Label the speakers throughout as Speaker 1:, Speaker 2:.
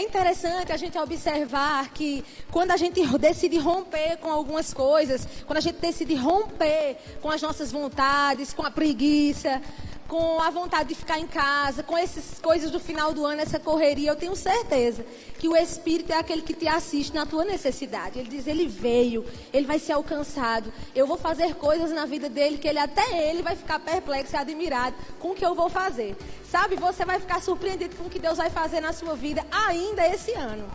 Speaker 1: interessante a gente observar que quando a gente decide romper com algumas coisas, quando a gente decide romper com as nossas vontades, com a preguiça, com a vontade de ficar em casa, com essas coisas do final do ano, essa correria, eu tenho certeza que o Espírito é aquele que te assiste na tua necessidade. Ele diz, ele veio, ele vai ser alcançado. Eu vou fazer coisas na vida dele que até ele vai ficar perplexo e admirado com o que eu vou fazer. Sabe, você vai ficar surpreendido com o que Deus vai fazer na sua vida ainda esse ano.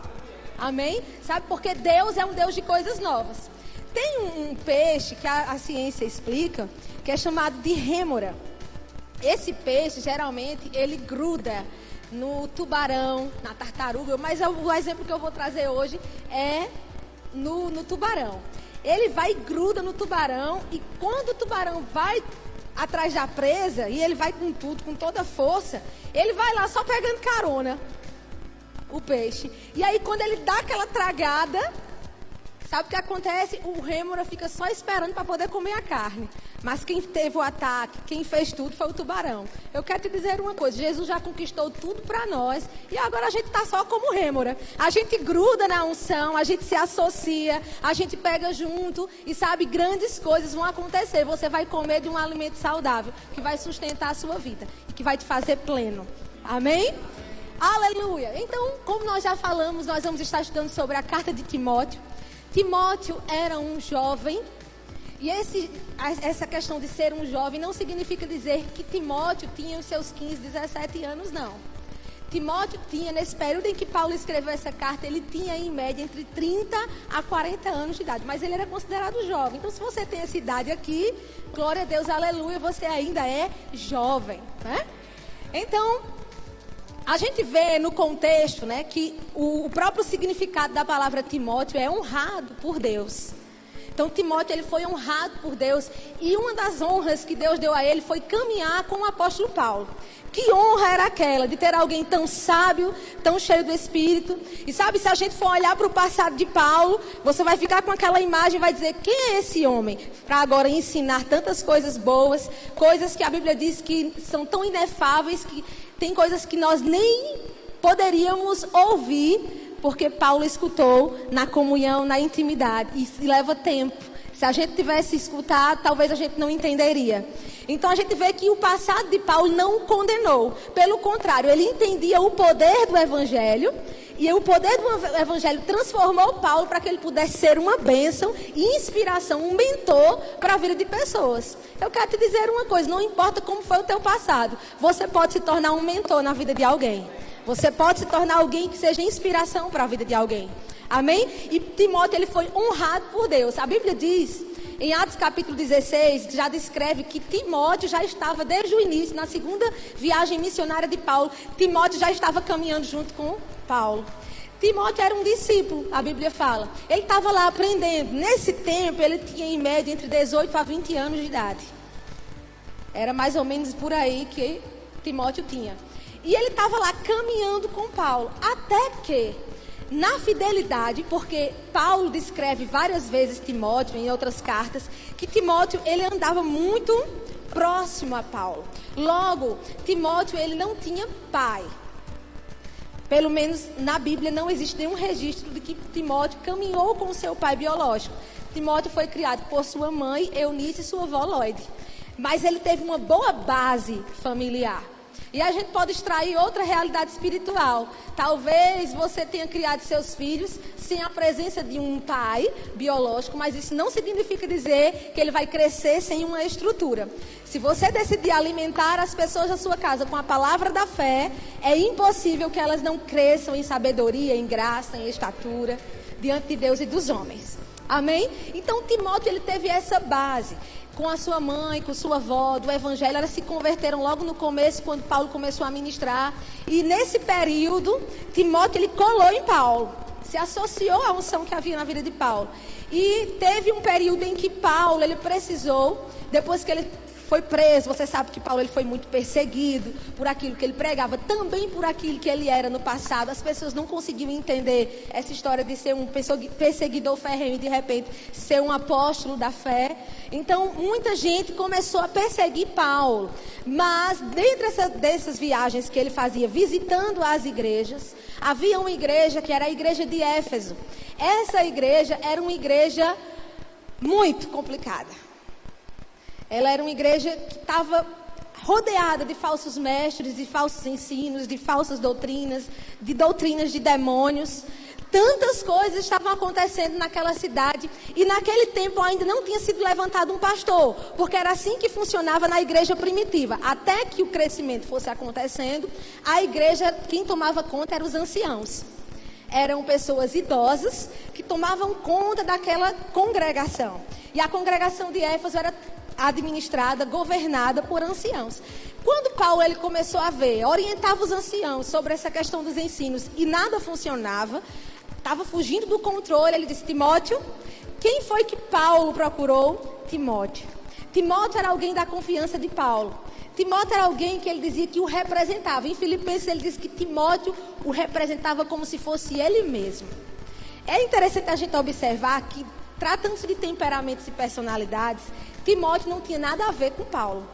Speaker 1: Amém? Sabe, porque Deus é um Deus de coisas novas. Tem um peixe que a ciência explica, que é chamado de rêmora. Esse peixe, geralmente, ele gruda no tubarão, na tartaruga, mas o exemplo que eu vou trazer hoje é no tubarão. Ele vai e gruda no tubarão, e quando o tubarão vai atrás da presa, e ele vai com tudo, com toda a força, ele vai lá só pegando carona, o peixe. E aí, quando ele dá aquela tragada, sabe o que acontece? O rêmora fica só esperando para poder comer a carne. Mas quem teve o ataque, quem fez tudo foi o tubarão. Eu quero te dizer uma coisa, Jesus já conquistou tudo para nós e agora a gente está só como rêmora. A gente gruda na unção, a gente se associa, a gente pega junto e sabe, grandes coisas vão acontecer. Você vai comer de um alimento saudável que vai sustentar a sua vida e que vai te fazer pleno. Amém? Aleluia! Então, como nós já falamos, nós vamos estar estudando sobre a carta de Timóteo. Timóteo era um jovem. E essa questão de ser um jovem não significa dizer que Timóteo tinha os seus 15, 17 anos, não. Timóteo tinha, nesse período em que Paulo escreveu essa carta, ele tinha em média entre 30 a 40 anos de idade. Mas ele era considerado jovem. Então, se você tem essa idade aqui, glória a Deus, aleluia, você ainda é jovem, né? Então, a gente vê no contexto, né, que o próprio significado da palavra Timóteo é honrado por Deus. Então, Timóteo, ele foi honrado por Deus. E uma das honras que Deus deu a ele foi caminhar com o apóstolo Paulo. Que honra era aquela de ter alguém tão sábio, tão cheio do Espírito. E sabe, se a gente for olhar para o passado de Paulo, você vai ficar com aquela imagem e vai dizer, quem é esse homem? Para agora ensinar tantas coisas boas, coisas que a Bíblia diz que são tão inefáveis, que tem coisas que nós nem poderíamos ouvir, porque Paulo escutou na comunhão, na intimidade. E leva tempo. Se a gente tivesse escutado, talvez a gente não entenderia. Então a gente vê que o passado de Paulo não o condenou. Pelo contrário, ele entendia o poder do Evangelho. E o poder do Evangelho transformou Paulo para que ele pudesse ser uma bênção e inspiração, um mentor para a vida de pessoas. Eu quero te dizer uma coisa, não importa como foi o teu passado, você pode se tornar um mentor na vida de alguém. Você pode se tornar alguém que seja inspiração para a vida de alguém. Amém? E Timóteo, ele foi honrado por Deus. A Bíblia diz, em Atos capítulo 16, já descreve que Timóteo já estava desde o início, na segunda viagem missionária de Paulo. Timóteo já estava caminhando junto com Paulo. Timóteo era um discípulo, a Bíblia fala. Ele estava lá aprendendo. Nesse tempo, ele tinha em média entre 18 a 20 anos de idade. Era mais ou menos por aí que Timóteo tinha. E ele estava lá caminhando com Paulo, até que, na fidelidade, porque Paulo descreve várias vezes Timóteo, em outras cartas, que Timóteo, ele andava muito próximo a Paulo. Logo, Timóteo, ele não tinha pai. Pelo menos na Bíblia não existe nenhum registro de que Timóteo caminhou com seu pai biológico. Timóteo foi criado por sua mãe, Eunice, e sua avó Loide. Mas ele teve uma boa base familiar. E a gente pode extrair outra realidade espiritual. Talvez você tenha criado seus filhos sem a presença de um pai biológico, mas isso não significa dizer que ele vai crescer sem uma estrutura. Se você decidir alimentar as pessoas da sua casa com a palavra da fé, é impossível que elas não cresçam em sabedoria, em graça, em estatura, diante de Deus e dos homens. Amém? Então Timóteo, ele teve essa base. Com a sua mãe, com sua avó, do Evangelho, elas se converteram logo no começo, quando Paulo começou a ministrar. E nesse período, Timóteo, ele colou em Paulo, se associou à unção que havia na vida de Paulo. E teve um período em que Paulo, ele precisou, depois que ele foi preso. Você sabe que Paulo ele foi muito perseguido por aquilo que ele pregava, também por aquilo que ele era no passado. As pessoas não conseguiam entender essa história de ser um perseguidor ferrenho e de repente ser um apóstolo da fé. Então muita gente começou a perseguir Paulo, mas dentro dessas viagens que ele fazia visitando as igrejas, havia uma igreja que era a igreja de Éfeso. Essa igreja era uma igreja muito complicada. Ela era uma igreja que estava rodeada de falsos mestres, de falsos ensinos, de falsas doutrinas, de doutrinas de demônios. Tantas coisas estavam acontecendo naquela cidade e naquele tempo ainda não tinha sido levantado um pastor, porque era assim que funcionava na igreja primitiva. Até que o crescimento fosse acontecendo, a igreja, quem tomava conta eram os anciãos. Eram pessoas idosas que tomavam conta daquela congregação. E a congregação de Éfeso era administrada, governada por anciãos. Quando Paulo ele começou a ver, orientava os anciãos sobre essa questão dos ensinos e nada funcionava, estava fugindo do controle, ele disse: Timóteo, quem foi que Paulo procurou? Timóteo. Timóteo era alguém da confiança de Paulo. Timóteo era alguém que ele dizia que o representava. Em Filipenses ele diz que Timóteo o representava como se fosse ele mesmo. É interessante a gente observar que, tratando-se de temperamentos e personalidades, Timóteo não tinha nada a ver com Paulo.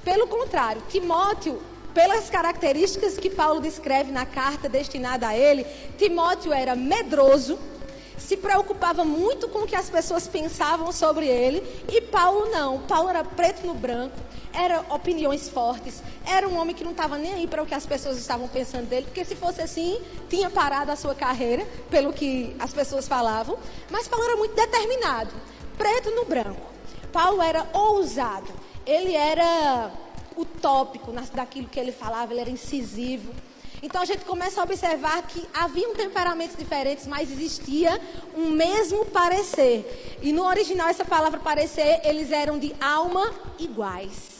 Speaker 1: Pelo contrário, Timóteo, pelas características que Paulo descreve na carta destinada a ele, Timóteo era medroso, se preocupava muito com o que as pessoas pensavam sobre ele, e Paulo não. Paulo era preto no branco, era opiniões fortes, era um homem que não estava nem aí para o que as pessoas estavam pensando dele, porque se fosse assim, tinha parado a sua carreira, pelo que as pessoas falavam. Mas Paulo era muito determinado, preto no branco. Paulo era ousado, ele era utópico daquilo que ele falava, ele era incisivo. Então a gente começa a observar que haviam temperamentos diferentes, mas existia um mesmo parecer. E no original essa palavra parecer, eles eram de alma iguais.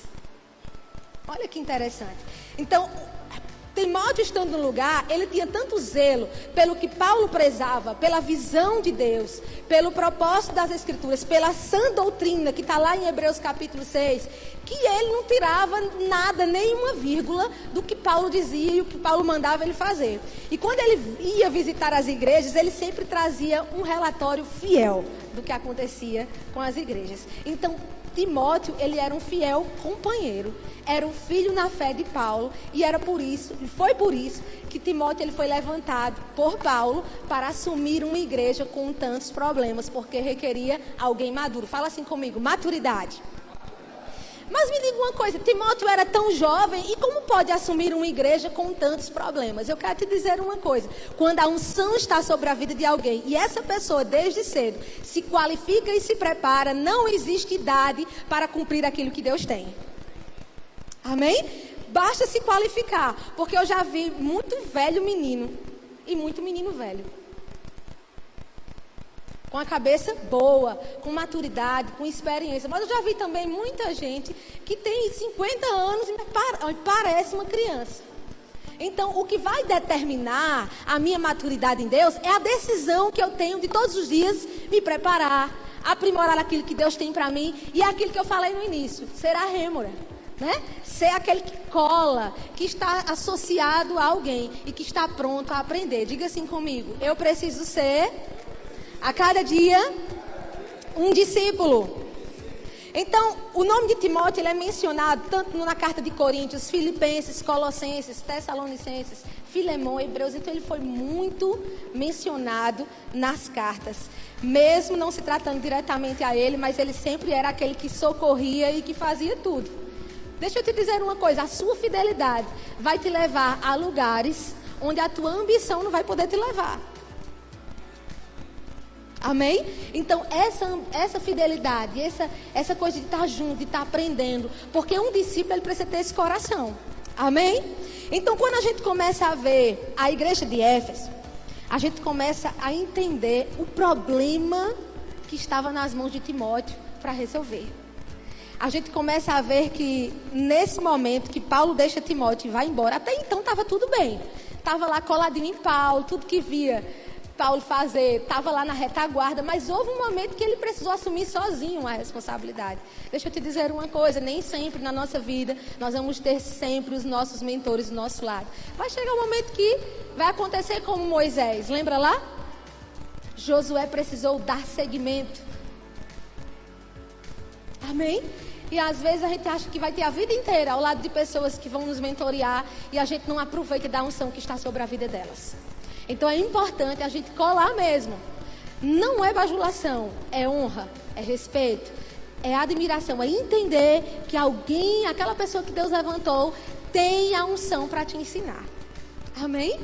Speaker 1: Olha que interessante. Então, Timóteo estando no lugar, ele tinha tanto zelo pelo que Paulo prezava, pela visão de Deus, pelo propósito das Escrituras, pela sã doutrina que está lá em Hebreus capítulo 6, que ele não tirava nada, nenhuma vírgula do que Paulo dizia e o que Paulo mandava ele fazer. E quando ele ia visitar as igrejas, ele sempre trazia um relatório fiel do que acontecia com as igrejas. Então, Timóteo, ele era um fiel companheiro, era um filho na fé de Paulo, e foi por isso que Timóteo ele foi levantado por Paulo para assumir uma igreja com tantos problemas, porque requeria alguém maduro. Fala assim comigo: maturidade. Mas me diga uma coisa, Timóteo era tão jovem, e como pode assumir uma igreja com tantos problemas? Eu quero te dizer uma coisa: quando a unção está sobre a vida de alguém, e essa pessoa desde cedo se qualifica e se prepara, não existe idade para cumprir aquilo que Deus tem. Amém? Basta se qualificar, porque eu já vi muito velho menino e muito menino velho, com a cabeça boa, com maturidade, com experiência. Mas eu já vi também muita gente que tem 50 anos e parece uma criança. Então, o que vai determinar a minha maturidade em Deus é a decisão que eu tenho de todos os dias me preparar, aprimorar aquilo que Deus tem para mim, e é aquilo que eu falei no início: ser a rêmora, né? Ser aquele que cola, que está associado a alguém e que está pronto a aprender. Diga assim comigo: eu preciso ser a cada dia um discípulo. Então, o nome de Timóteo ele é mencionado tanto na carta de Coríntios, Filipenses, Colossenses, Tessalonicenses, Filemão, Hebreus. Então, ele foi muito mencionado nas cartas, mesmo não se tratando diretamente a ele, mas ele sempre era aquele que socorria e que fazia tudo. Deixa eu te dizer uma coisa: a sua fidelidade vai te levar a lugares onde a tua ambição não vai poder te levar. Amém? Então, essa fidelidade, essa coisa de estar junto, de estar aprendendo. Porque um discípulo, ele precisa ter esse coração. Amém? Então, quando a gente começa a ver a igreja de Éfeso, a gente começa a entender o problema que estava nas mãos de Timóteo para resolver. A gente começa a ver que nesse momento que Paulo deixa Timóteo e vai embora, até então estava tudo bem. Estava lá coladinho em Paulo, tudo que via Paulo fazer, estava lá na retaguarda, mas houve um momento que ele precisou assumir sozinho a responsabilidade. Deixa eu te dizer uma coisa, nem sempre na nossa vida nós vamos ter sempre os nossos mentores do nosso lado. Vai chegar um momento que vai acontecer como Moisés, lembra lá? Josué precisou dar seguimento. Amém? E às vezes a gente acha que vai ter a vida inteira ao lado de pessoas que vão nos mentorear e a gente não aproveita da unção que está sobre a vida delas. Então é importante a gente colar mesmo. Não é bajulação, é honra, é respeito, é admiração, é entender que alguém, aquela pessoa que Deus levantou, tem a unção para te ensinar. Amém?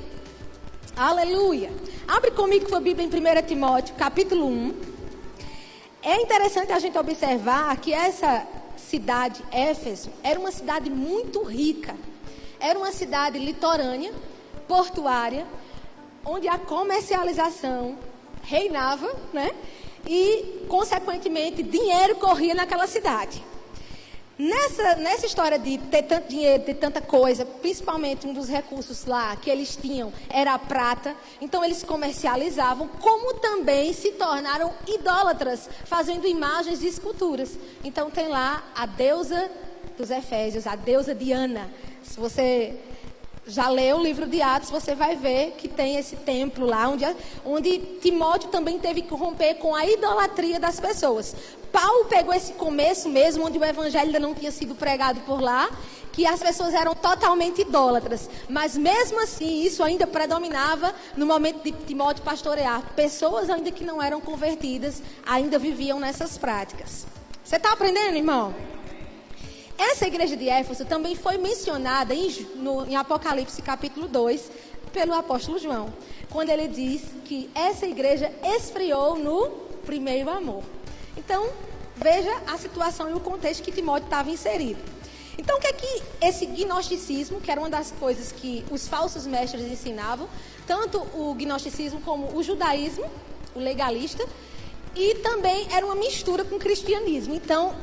Speaker 1: Aleluia. Abre comigo com a Bíblia em 1 Timóteo, capítulo 1. É interessante a gente observar que essa cidade, Éfeso, era uma cidade muito rica. Era uma cidade litorânea, portuária, onde a comercialização reinava, né? E, consequentemente, dinheiro corria naquela cidade. Nessa história de ter tanto dinheiro, ter tanta coisa, principalmente um dos recursos lá que eles tinham era a prata. Então, eles comercializavam, como também se tornaram idólatras, fazendo imagens de esculturas. Então, tem lá a deusa dos Efésios, a deusa Diana. Se você já leu o livro de Atos, você vai ver que tem esse templo lá, onde Timóteo também teve que romper com a idolatria das pessoas. Paulo pegou esse começo mesmo, onde o evangelho ainda não tinha sido pregado por lá, que as pessoas eram totalmente idólatras. Mas mesmo assim, isso ainda predominava no momento de Timóteo pastorear. Pessoas ainda que não eram convertidas, ainda viviam nessas práticas. Você está aprendendo, irmão? Essa igreja de Éfeso também foi mencionada em Apocalipse capítulo 2 pelo apóstolo João, quando ele diz que essa igreja esfriou no primeiro amor. Então, veja a situação e o contexto que Timóteo estava inserido. Então, o que é que esse gnosticismo, que era uma das coisas que os falsos mestres ensinavam, tanto o gnosticismo como o judaísmo, o legalista, e também era uma mistura com o cristianismo. Então,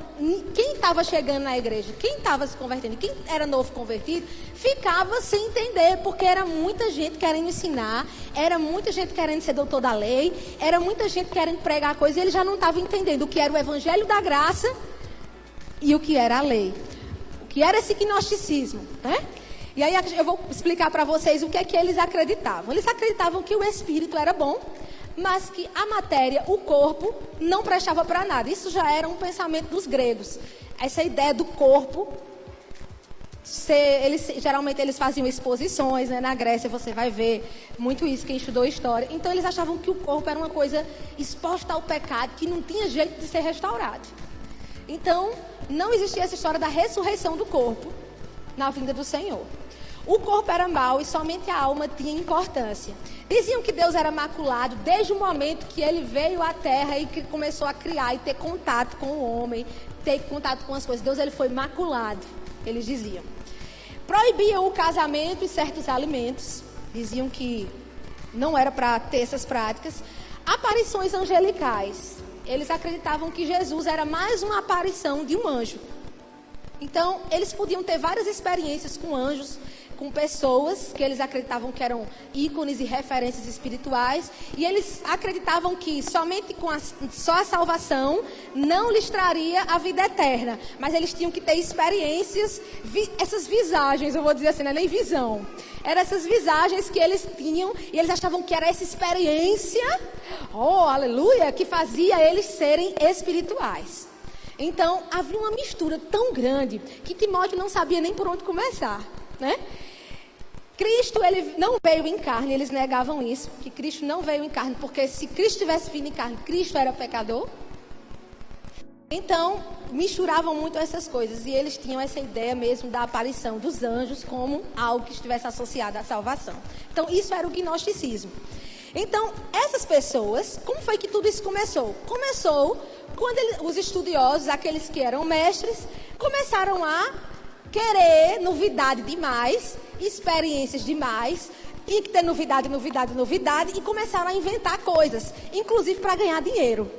Speaker 1: quem estava chegando na igreja, quem estava se convertendo, quem era novo convertido, ficava sem entender, porque era muita gente querendo ensinar, era muita gente querendo ser doutor da lei, era muita gente querendo pregar coisa, e ele já não estava entendendo o que era o evangelho da graça e o que era a lei. O que era esse gnosticismo, né? E aí eu vou explicar para vocês o que é que eles acreditavam. Eles acreditavam que o espírito era bom, mas que a matéria, o corpo, não prestava para nada. Isso já era um pensamento dos gregos. Essa ideia do corpo, geralmente eles faziam exposições, né? Na Grécia você vai ver muito isso, quem estudou história. Então eles achavam que o corpo era uma coisa exposta ao pecado, que não tinha jeito de ser restaurado. Então, não existia essa história da ressurreição do corpo na vinda do Senhor. O corpo era mau e somente a alma tinha importância. Diziam que Deus era maculado desde o momento que ele veio à terra e que começou a criar e ter contato com o homem, ter contato com as coisas. Deus ele foi maculado, eles diziam. Proibiam o casamento e certos alimentos. Diziam que não era para ter essas práticas. Aparições angelicais. Eles acreditavam que Jesus era mais uma aparição de um anjo. Então, eles podiam ter várias experiências com anjos, com pessoas que eles acreditavam que eram ícones e referências espirituais, e eles acreditavam que somente só a salvação não lhes traria a vida eterna, mas eles tinham que ter experiências, essas visagens, eu vou dizer assim, não é nem visão, eram essas visagens que eles tinham, e eles achavam que era essa experiência, oh, aleluia, que fazia eles serem espirituais. Então, havia uma mistura tão grande que Timóteo não sabia nem por onde começar, né? Cristo, ele não veio em carne, eles negavam isso, que Cristo não veio em carne, porque se Cristo tivesse vindo em carne, Cristo era pecador. Então, misturavam muito essas coisas, e eles tinham essa ideia mesmo da aparição dos anjos como algo que estivesse associado à salvação. Então, isso era o gnosticismo. Então, essas pessoas, como foi que tudo isso começou? Começou quando os estudiosos, aqueles que eram mestres, começaram a querer novidade demais, experiências demais, e ter novidade, e começaram a inventar coisas, inclusive para ganhar dinheiro.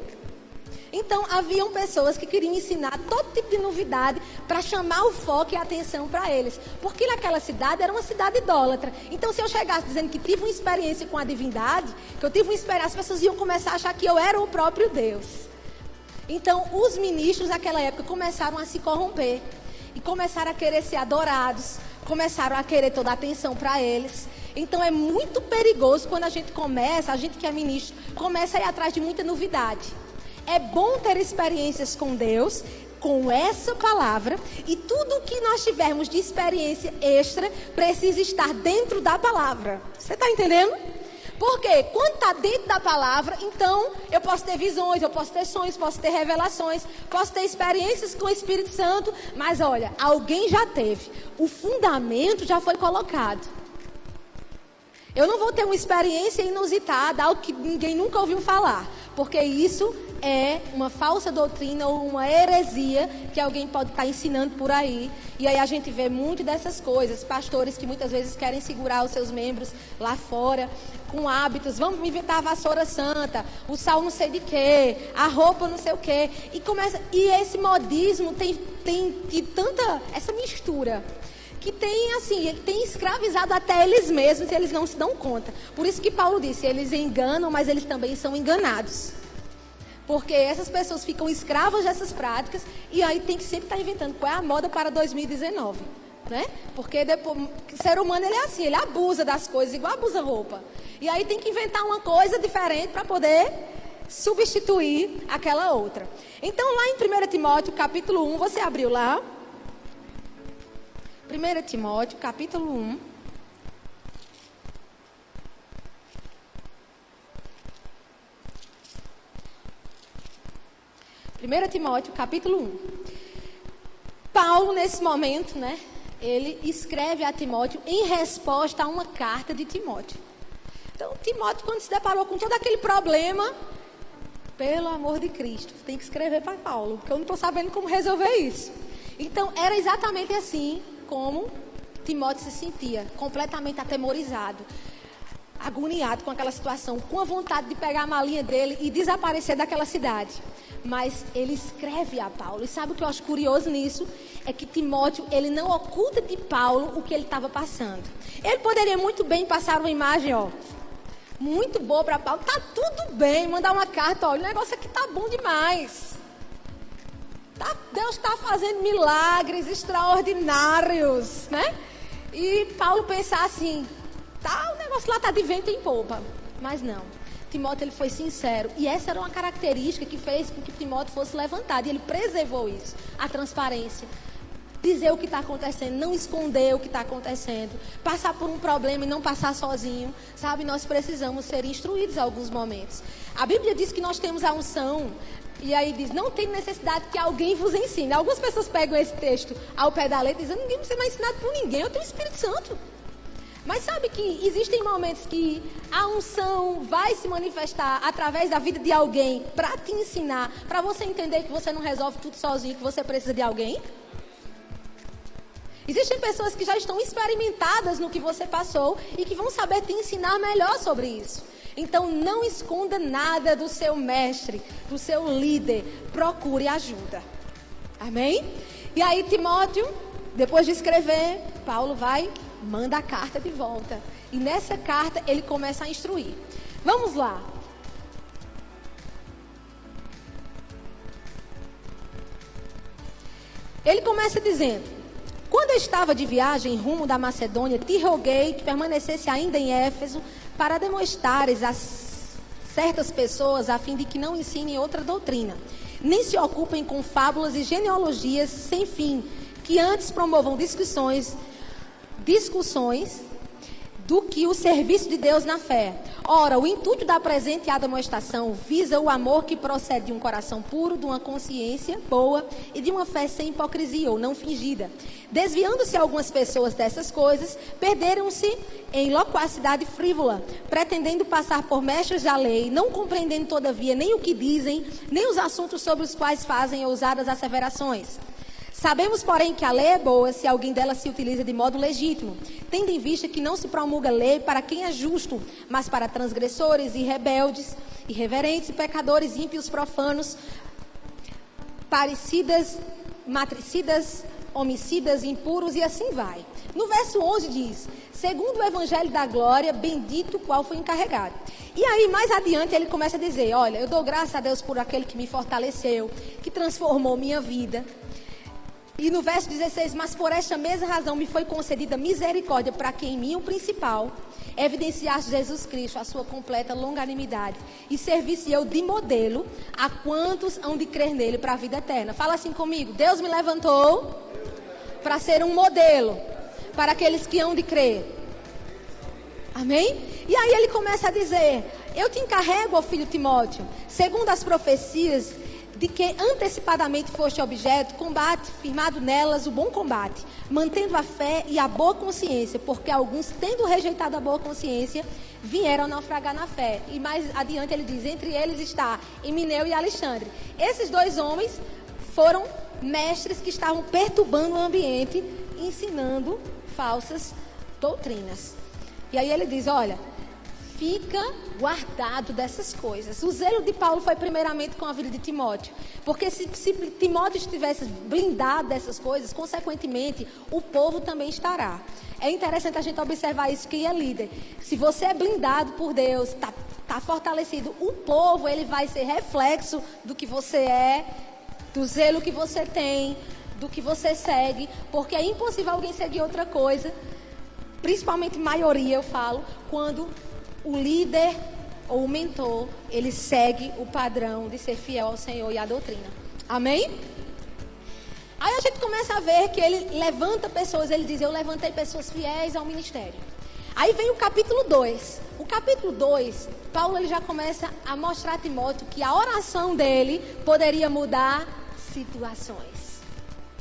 Speaker 1: Então, haviam pessoas que queriam ensinar todo tipo de novidade para chamar o foco e a atenção para eles. Porque naquela cidade era uma cidade idólatra. Então, se eu chegasse dizendo que tive uma experiência com a divindade, que eu tive uma experiência, as pessoas iam começar a achar que eu era o próprio Deus. Então, os ministros naquela época começaram a se corromper. E começaram a querer ser adorados. Começaram a querer toda a atenção para eles. Então, é muito perigoso quando a gente que é ministro, começa a ir atrás de muita novidade. É bom ter experiências com Deus, com essa palavra, e tudo o que nós tivermos de experiência extra precisa estar dentro da palavra. Você está entendendo? Porque quando está dentro da palavra, então eu posso ter visões, eu posso ter sonhos, posso ter revelações, posso ter experiências com o Espírito Santo, mas olha, alguém já teve, o fundamento já foi colocado. Eu não vou ter uma experiência inusitada, algo que ninguém nunca ouviu falar, porque isso é uma falsa doutrina ou uma heresia que alguém pode estar ensinando por aí. E aí a gente vê muito dessas coisas, pastores que muitas vezes querem segurar os seus membros lá fora, com hábitos, vamos inventar a vassoura santa, o sal não sei de quê, a roupa não sei o quê. E esse modismo tem tanta, essa mistura, que tem assim, ele tem escravizado até eles mesmos e eles não se dão conta. Por isso que Paulo disse, eles enganam, mas eles também são enganados. Porque essas pessoas ficam escravas dessas práticas e aí tem que sempre estar inventando qual é a moda para 2019, né? Porque depois, o ser humano ele é assim, ele abusa das coisas igual abusa roupa. E aí tem que inventar uma coisa diferente para poder substituir aquela outra. Então lá em 1 Timóteo capítulo 1, você abriu lá. 1 Timóteo capítulo 1. Timóteo, capítulo 1. Paulo, nesse momento, né, ele escreve a Timóteo em resposta a uma carta de Timóteo. Então, Timóteo, quando se deparou com todo aquele problema, pelo amor de Cristo, tem que escrever para Paulo, porque eu não estou sabendo como resolver isso. Então, era exatamente assim como Timóteo se sentia, completamente atemorizado, agoniado com aquela situação, com a vontade de pegar a malinha dele e desaparecer daquela cidade. Mas ele escreve a Paulo. E sabe o que eu acho curioso nisso? É que Timóteo, ele não oculta de Paulo o que ele estava passando. Ele poderia muito bem passar uma imagem, muito boa para Paulo. Tá tudo bem, mandar uma carta, o negócio aqui tá bom demais. Deus está fazendo milagres extraordinários, né? E Paulo pensar assim, o negócio lá tá de vento em popa. Mas não. Timóteo, ele foi sincero. E essa era uma característica que fez com que Timóteo fosse levantado. E ele preservou isso. A transparência. Dizer o que está acontecendo. Não esconder o que está acontecendo. Passar por um problema e não passar sozinho. Sabe, nós precisamos ser instruídos em alguns momentos. A Bíblia diz que nós temos a unção. E aí diz, não tem necessidade que alguém vos ensine. Algumas pessoas pegam esse texto ao pé da letra e dizem, ninguém precisa mais ensinado por ninguém. Eu tenho o Espírito Santo. Mas sabe que existem momentos que a unção vai se manifestar através da vida de alguém para te ensinar, para você entender que você não resolve tudo sozinho, que você precisa de alguém? Existem pessoas que já estão experimentadas no que você passou e que vão saber te ensinar melhor sobre isso. Então não esconda nada do seu mestre, do seu líder. Procure ajuda. Amém? E aí Timóteo, depois de escrever, Paulo manda a carta de volta. E nessa carta ele começa a instruir. Vamos lá. Ele começa dizendo: quando eu estava de viagem rumo da Macedônia, te roguei que permanecesse ainda em Éfeso para demonstrares a certas pessoas a fim de que não ensinem outra doutrina, nem se ocupem com fábulas e genealogias sem fim, que antes promovam discussões do que o serviço de Deus na fé. Ora, o intuito da presente admoestação visa o amor que procede de um coração puro, de uma consciência boa e de uma fé sem hipocrisia ou não fingida. Desviando-se algumas pessoas dessas coisas, perderam-se em loquacidade frívola, pretendendo passar por mestres da lei, não compreendendo todavia nem o que dizem, nem os assuntos sobre os quais fazem ousadas asseverações. Sabemos, porém, que a lei é boa se alguém dela se utiliza de modo legítimo, tendo em vista que não se promulga lei para quem é justo, mas para transgressores e rebeldes, irreverentes e pecadores, ímpios, profanos, parricidas, matricidas, homicidas, impuros e assim vai. No verso 11 diz: segundo o evangelho da glória, bendito o qual foi encarregado. E aí, mais adiante, ele começa a dizer: olha, eu dou graças a Deus por aquele que me fortaleceu, que transformou minha vida. E no verso 16: mas por esta mesma razão me foi concedida misericórdia, para que em mim o principal evidenciasse Jesus Cristo, a sua completa longanimidade, e servisse eu de modelo a quantos hão de crer nele para a vida eterna. Fala assim comigo: Deus me levantou para ser um modelo para aqueles que hão de crer. Amém? E aí ele começa a dizer: eu te encarrego, ó filho Timóteo, segundo as profecias de que antecipadamente foste objeto, combate, firmado nelas o bom combate, mantendo a fé e a boa consciência, porque alguns, tendo rejeitado a boa consciência, vieram naufragar na fé. E mais adiante ele diz: entre eles está Himeneu e Alexandre. Esses dois homens foram mestres que estavam perturbando o ambiente, ensinando falsas doutrinas. E aí ele diz: olha, fica guardado dessas coisas. O zelo de Paulo foi primeiramente com a vida de Timóteo, porque se Timóteo estivesse blindado dessas coisas, consequentemente o povo também estará. É interessante a gente observar isso, quem é líder. Se você é blindado por Deus, tá fortalecido, o povo ele vai ser reflexo do que você é, do zelo que você tem, do que você segue, porque é impossível alguém seguir outra coisa, principalmente maioria eu falo, quando o líder ou o mentor, ele segue o padrão de ser fiel ao Senhor e à doutrina. Amém? Aí a gente começa a ver que ele levanta pessoas, ele diz: eu levantei pessoas fiéis ao ministério. Aí vem o capítulo 2. O capítulo 2, Paulo ele já começa a mostrar a Timóteo que a oração dele poderia mudar situações.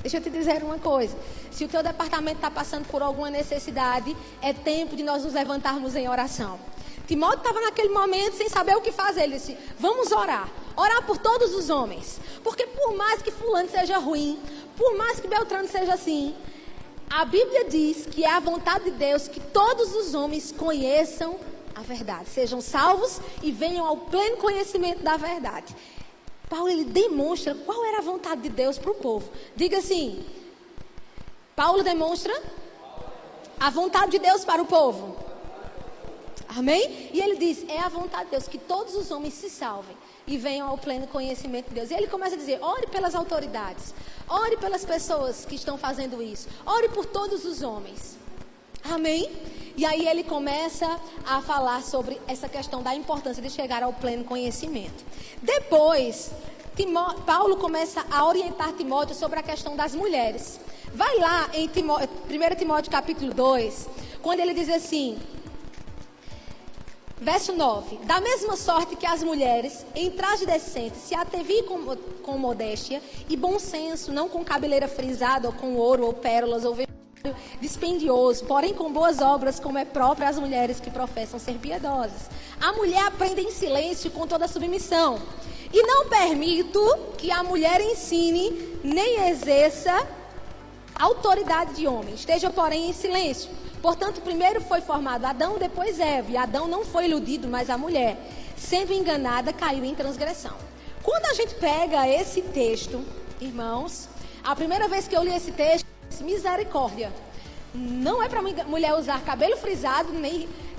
Speaker 1: Deixa eu te dizer uma coisa: se o teu departamento está passando por alguma necessidade, é tempo de nós nos levantarmos em oração. Timóteo estava naquele momento sem saber o que fazer. Ele disse: vamos orar. Orar por todos os homens. Porque por mais que fulano seja ruim, por mais que Beltrano seja assim, a Bíblia diz que é a vontade de Deus que todos os homens conheçam a verdade, sejam salvos e venham ao pleno conhecimento da verdade. Paulo ele demonstra qual era a vontade de Deus para o povo. Diga assim: Paulo demonstra a vontade de Deus para o povo. Amém? E ele diz: é a vontade de Deus que todos os homens se salvem e venham ao pleno conhecimento de Deus. E ele começa a dizer: ore pelas autoridades, ore pelas pessoas que estão fazendo isso, ore por todos os homens. Amém? E aí ele começa a falar sobre essa questão da importância de chegar ao pleno conhecimento. Depois, Paulo começa a orientar Timóteo sobre a questão das mulheres. Vai lá em 1 Timóteo capítulo 2, quando ele diz assim, verso 9: da mesma sorte que as mulheres, em traje decente, se ateviem com modéstia e bom senso, não com cabeleira frisada, ou com ouro, ou pérolas, ou dispendioso, porém com boas obras, como é próprio às mulheres que professam ser piedosas. A mulher aprende em silêncio com toda submissão. E não permito que a mulher ensine, nem exerça autoridade de homem. Esteja, porém, em silêncio. Portanto, primeiro foi formado Adão, depois Eva. E Adão não foi iludido, mas a mulher, sendo enganada, caiu em transgressão. Quando a gente pega esse texto, irmãos, a primeira vez que eu li esse texto, misericórdia. Não é para mulher usar cabelo frisado,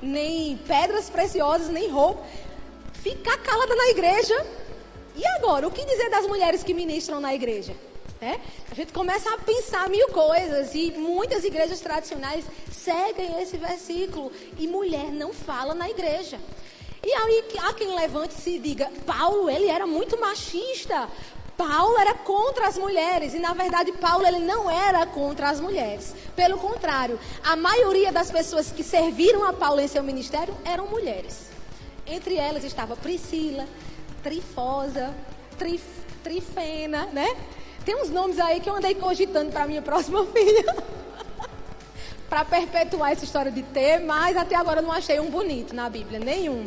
Speaker 1: nem pedras preciosas, nem roupa. Ficar calada na igreja. E agora, o que dizer das mulheres que ministram na igreja? A gente começa a pensar mil coisas. E muitas igrejas tradicionais seguem esse versículo. E mulher não fala na igreja. E aí há quem levante-se e diga: Paulo, ele era muito machista. Paulo era contra as mulheres. E na verdade Paulo ele não era contra as mulheres. Pelo contrário, a maioria das pessoas que serviram a Paulo em seu ministério eram mulheres. Entre elas estava Priscila, Trifosa, Trifena, né? Tem uns nomes aí que eu andei cogitando para minha próxima filha. Para perpetuar essa história de ter, mas até agora eu não achei um bonito na Bíblia, nenhum.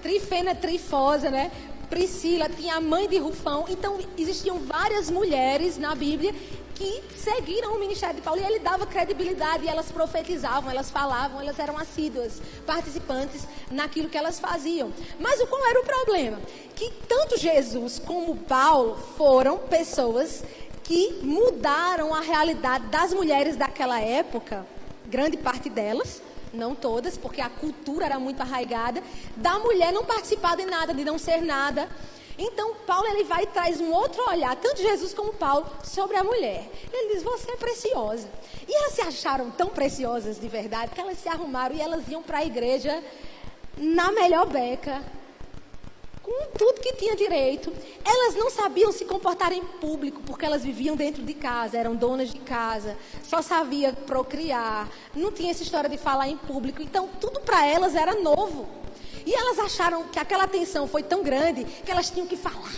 Speaker 1: Trifena, Trifosa, né? Priscila, tinha a mãe de Rufão. Então, existiam várias mulheres na Bíblia que seguiram o ministério de Paulo. E ele dava credibilidade, e elas profetizavam, elas falavam, elas eram assíduas, participantes naquilo que elas faziam. Mas qual era o problema? Que tanto Jesus como Paulo foram pessoas que mudaram a realidade das mulheres daquela época, grande parte delas, não todas, porque a cultura era muito arraigada, da mulher não participar de nada, de não ser nada. Então, Paulo ele vai e traz um outro olhar, tanto Jesus como Paulo, sobre a mulher. Ele diz, você é preciosa. E elas se acharam tão preciosas de verdade, que elas se arrumaram e elas iam para a igreja na melhor beca, com tudo que tinha direito. Elas não sabiam se comportar em público, porque elas viviam dentro de casa, eram donas de casa, só sabia procriar, não tinha essa história de falar em público. Então, tudo para elas era novo. E elas acharam que aquela atenção foi tão grande que elas tinham que falar,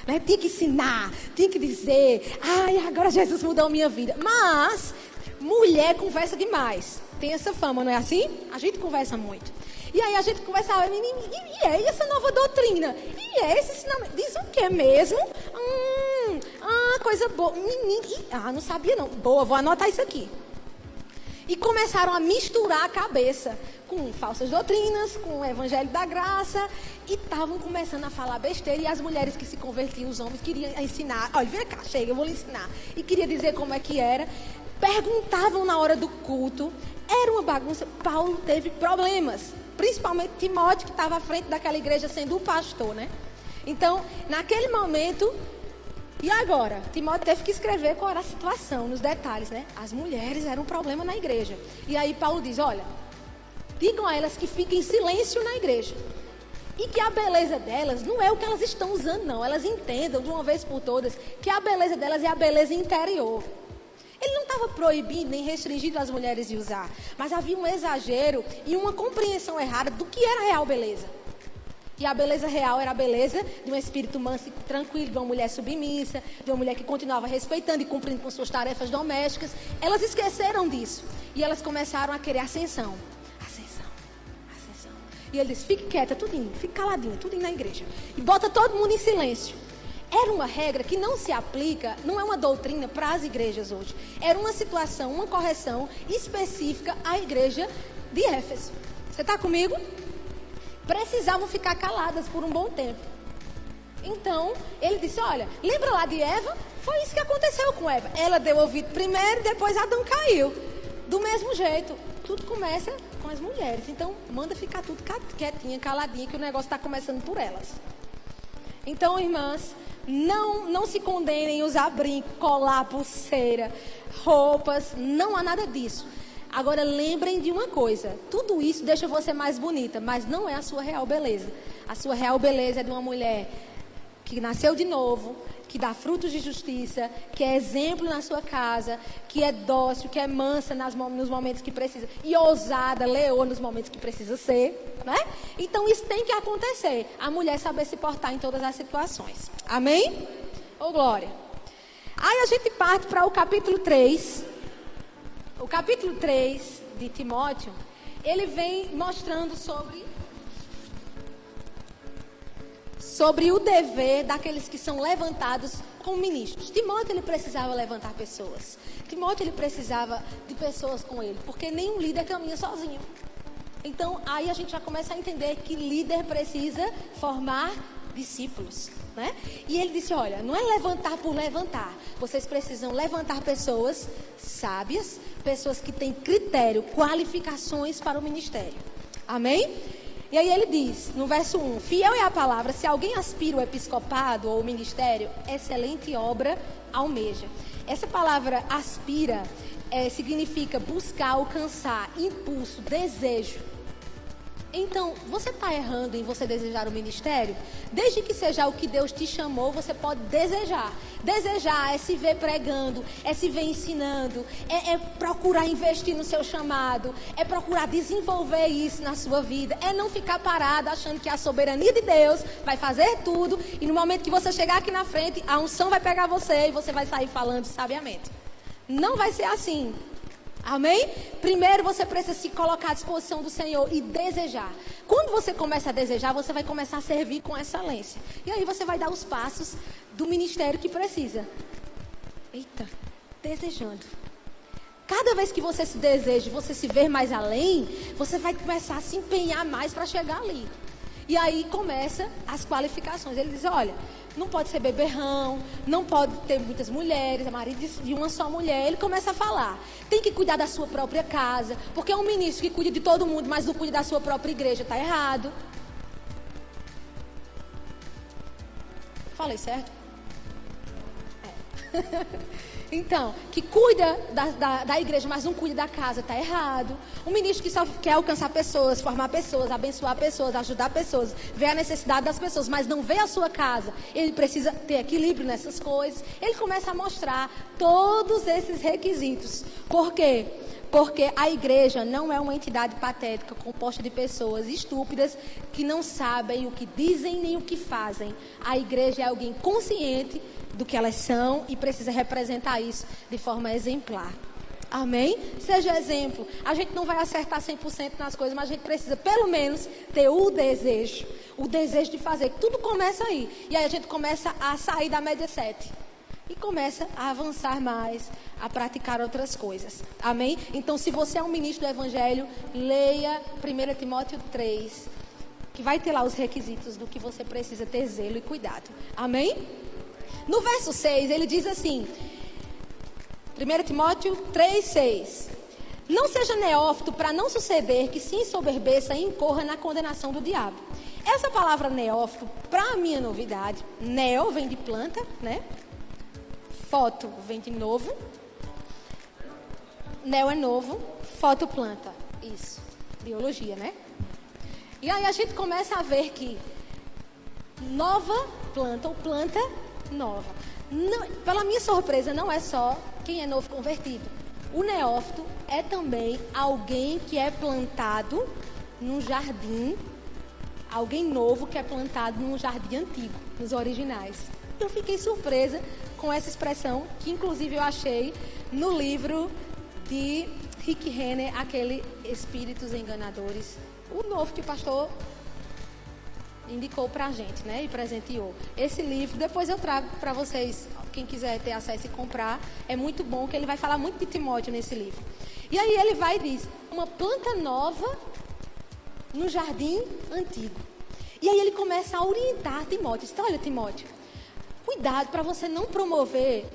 Speaker 1: né? Tinha que ensinar, tinha que dizer, ai, agora Jesus mudou minha vida. Mas, mulher conversa demais. Tem essa fama, não é assim? A gente conversa muito. E aí a gente conversava, e é essa nova doutrina? E é esse ensinamento? Diz o que mesmo? Coisa boa. Não sabia não. Boa, vou anotar isso aqui. E começaram a misturar a cabeça com falsas doutrinas, com o evangelho da graça, e estavam começando a falar besteira. E as mulheres que se convertiam, os homens queriam ensinar. Olha, vem cá, chega, eu vou lhe ensinar. E queria dizer como é que era. Perguntavam na hora do culto. Era uma bagunça. Paulo teve problemas, principalmente Timóteo, que estava à frente daquela igreja sendo o pastor, né? Então, naquele momento, e agora? Timóteo teve que escrever qual era a situação, nos detalhes, né? As mulheres eram um problema na igreja. E aí Paulo diz, olha, digam a elas que fiquem em silêncio na igreja. E que a beleza delas não é o que elas estão usando, não. Elas entendam de uma vez por todas que a beleza delas é a beleza interior. Ele não estava proibindo nem restringindo as mulheres de usar, mas havia um exagero e uma compreensão errada do que era a real beleza. E a beleza real era a beleza de um espírito manso e tranquilo, de uma mulher submissa, de uma mulher que continuava respeitando e cumprindo com suas tarefas domésticas. Elas esqueceram disso e elas começaram a querer ascensão. E ele disse, fique quieta, tudinho, fique caladinho, tudinho na igreja. E bota todo mundo em silêncio. Era uma regra que não se aplica, não é uma doutrina para as igrejas hoje. Era uma situação, uma correção específica à igreja de Éfeso. Você está comigo? Precisavam ficar caladas por um bom tempo. Então, ele disse, olha, lembra lá de Eva? Foi isso que aconteceu com Eva. Ela deu ouvido primeiro, depois Adão caiu. Do mesmo jeito, tudo começa com as mulheres. Então, manda ficar tudo quietinha, caladinha, que o negócio está começando por elas. Então, irmãs, não se condenem a usar brinco, colar, pulseira, roupas, não há nada disso. Agora, lembrem de uma coisa, tudo isso deixa você mais bonita, mas não é a sua real beleza. A sua real beleza é de uma mulher que nasceu de novo, que dá frutos de justiça, que é exemplo na sua casa, que é dócil, que é mansa nos momentos que precisa, e ousada, leoa nos momentos que precisa ser, né? Então isso tem que acontecer, a mulher saber se portar em todas as situações. Amém? Ô glória! Aí a gente parte para o capítulo 3. O capítulo 3 de Timóteo, ele vem mostrando sobre o dever daqueles que são levantados como ministros. Timóteo, ele precisava levantar pessoas. Timóteo, ele precisava de pessoas com ele, porque nenhum líder caminha sozinho. Então, aí a gente já começa a entender que líder precisa formar discípulos, né? E ele disse, olha, não é levantar por levantar. Vocês precisam levantar pessoas sábias, pessoas que têm critério, qualificações para o ministério. Amém? E aí ele diz, no verso 1, fiel é a palavra, se alguém aspira o episcopado ou o ministério, excelente obra almeja. Essa palavra aspira significa buscar, alcançar, impulso, desejo. Então, você está errando em você desejar o ministério? Desde que seja o que Deus te chamou, você pode desejar. Desejar é se ver pregando, é se ver ensinando, é procurar investir no seu chamado, é procurar desenvolver isso na sua vida, é não ficar parado achando que a soberania de Deus vai fazer tudo e no momento que você chegar aqui na frente, a unção vai pegar você e você vai sair falando sabiamente. Não vai ser assim. Amém? Primeiro você precisa se colocar à disposição do Senhor e desejar. Quando você começa a desejar, você vai começar a servir com excelência. E aí você vai dar os passos do ministério que precisa. Eita, desejando. Cada vez que você se deseja, você se ver mais além, você vai começar a se empenhar mais para chegar ali. E aí começa as qualificações. Ele diz, olha, não pode ser beberrão, não pode ter muitas mulheres, é marido de uma só mulher. Ele começa a falar, tem que cuidar da sua própria casa, porque é um ministro que cuida de todo mundo, mas não cuida da sua própria igreja, está errado. Falei certo? Então, que cuida da igreja, mas não cuida da casa, está errado. Um ministro que só quer alcançar pessoas, formar pessoas, abençoar pessoas, ajudar pessoas, ver a necessidade das pessoas, mas não vê a sua casa. Ele precisa ter equilíbrio nessas coisas. Ele começa a mostrar todos esses requisitos. Por quê? Porque a igreja não é uma entidade patética composta de pessoas estúpidas que não sabem o que dizem nem o que fazem. A igreja é alguém consciente do que elas são e precisa representar isso de forma exemplar. Amém? Seja exemplo. A gente não vai acertar 100% nas coisas, mas a gente precisa pelo menos ter o desejo de fazer. Tudo começa aí. E aí a gente começa a sair da média 7. E começa a avançar mais, a praticar outras coisas. Amém? Então, se você é um ministro do Evangelho, leia 1 Timóteo 3, que vai ter lá os requisitos do que você precisa ter zelo e cuidado. Amém? No verso 6, ele diz assim, 1 Timóteo 3, 6. Não seja neófito para não suceder que se ensoberbeça e incorra na condenação do diabo. Essa palavra neófito, para mim é novidade. Neo vem de planta, né? Foto vem de novo. Neo é novo. Foto, planta. Isso. Biologia, né? E aí a gente começa a ver que nova planta ou planta nova. Não, pela minha surpresa, não é só quem é novo convertido. O neófito é também alguém que é plantado num jardim. Alguém novo que é plantado num jardim antigo, nos originais. Eu fiquei surpresa com essa expressão, que inclusive eu achei no livro de Rick Renner, aquele Espíritos Enganadores, o novo que o pastor indicou pra gente, né, e presenteou. Esse livro, depois eu trago para vocês, quem quiser ter acesso e comprar, é muito bom, que ele vai falar muito de Timóteo nesse livro. E aí ele vai e diz, uma planta nova no jardim antigo. E aí ele começa a orientar Timóteo. Diz, olha, Timóteo, cuidado para você não promover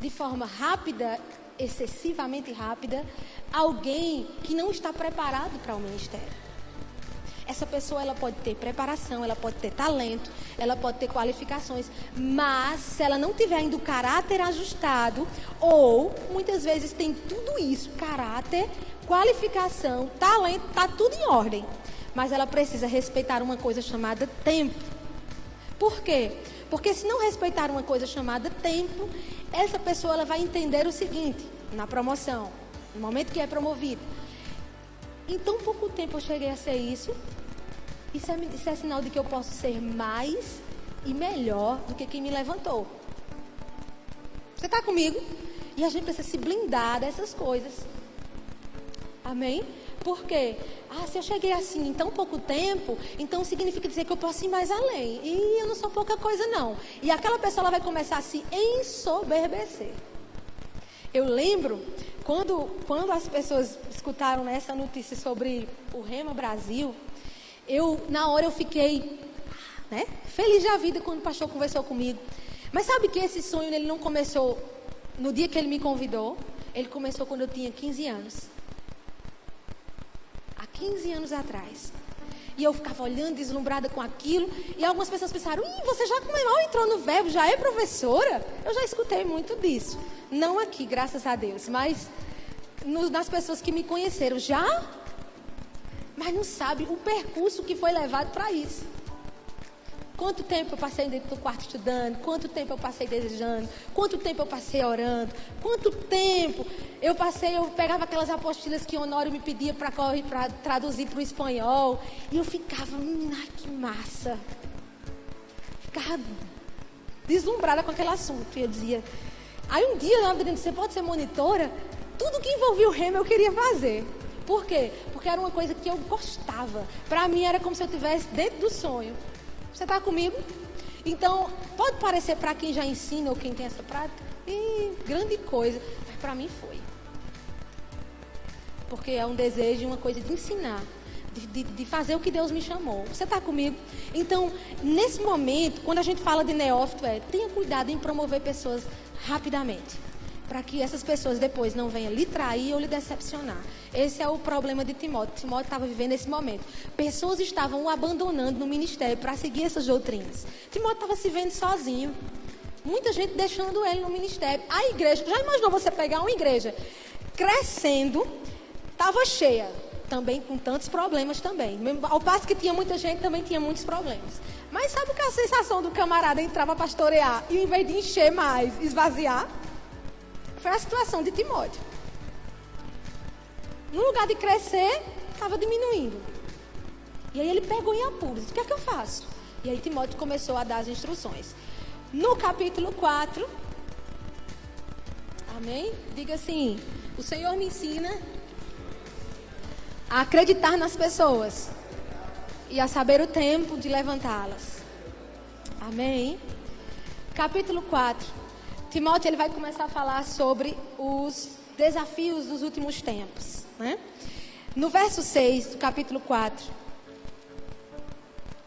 Speaker 1: de forma rápida, excessivamente rápida, alguém que não está preparado para o ministério. Essa pessoa, ela pode ter preparação, ela pode ter talento, ela pode ter qualificações, mas se ela não tiver ainda o caráter ajustado, ou muitas vezes tem tudo isso, caráter, qualificação, talento, está tudo em ordem, mas ela precisa respeitar uma coisa chamada tempo. Por quê? Porque se não respeitar uma coisa chamada tempo, essa pessoa ela vai entender o seguinte, na promoção, no momento que é promovido, em tão pouco tempo eu cheguei a ser isso é sinal de que eu posso ser mais e melhor do que quem me levantou. Você está comigo? E a gente precisa se blindar dessas coisas. Amém? Por quê? Se eu cheguei assim em tão pouco tempo, então significa dizer que eu posso ir mais além. E eu não sou pouca coisa não. E aquela pessoa ela vai começar a se ensoberbecer. Eu lembro quando as pessoas escutaram essa notícia sobre o Rema Brasil, na hora eu fiquei, né, feliz da vida quando o pastor conversou comigo. Mas sabe que esse sonho ele não começou no dia que ele me convidou, ele começou quando eu tinha 15 anos. Há 15 anos atrás. E eu ficava olhando, deslumbrada com aquilo. E algumas pessoas pensaram, você já mal entrou no verbo, já é professora? Eu já escutei muito disso. Não aqui, graças a Deus, mas nas pessoas que me conheceram. Já? Mas não sabe o percurso que foi levado para isso. Quanto tempo eu passei dentro do quarto estudando, quanto tempo eu passei desejando, quanto tempo eu passei orando, quanto tempo eu pegava aquelas apostilas que Honório me pedia para traduzir para o espanhol, e eu ficava, ai que massa, ficava deslumbrada com aquele assunto, e eu dizia, aí um dia ela me dizendo, você pode ser monitora? tudo que envolvia o rema eu queria fazer. Por quê? Porque era uma coisa que eu gostava. Para mim era como se eu estivesse dentro do sonho. Você está comigo? Então, pode parecer para quem já ensina ou quem tem essa prática, grande coisa, mas para mim foi. Porque é um desejo, uma coisa de ensinar, de fazer o que Deus me chamou. Você está comigo? Então, nesse momento, quando a gente fala de neófito, tenha cuidado em promover pessoas rapidamente, para que essas pessoas depois não venham lhe trair ou lhe decepcionar. Esse é o problema de Timóteo. Timóteo estava vivendo esse momento. Pessoas estavam o abandonando no ministério para seguir essas doutrinas. Timóteo estava se vendo sozinho. Muita gente deixando ele no ministério. A igreja, já imaginou você pegar uma igreja crescendo, estava cheia, também com tantos problemas também. Ao passo que tinha muita gente, também tinha muitos problemas. Mas sabe o que é a sensação do camarada entrar para pastorear e, em vez de encher mais, esvaziar? Foi a situação de Timóteo. No lugar de crescer, estava diminuindo. E aí ele pegou em apuros. Disse, o que é que eu faço? E aí Timóteo começou a dar as instruções. No capítulo 4, amém? Diga assim, o Senhor me ensina a acreditar nas pessoas e a saber o tempo de levantá-las. Amém? Capítulo 4. Timóteo ele vai começar a falar sobre os desafios dos últimos tempos, né? No verso 6 do capítulo 4,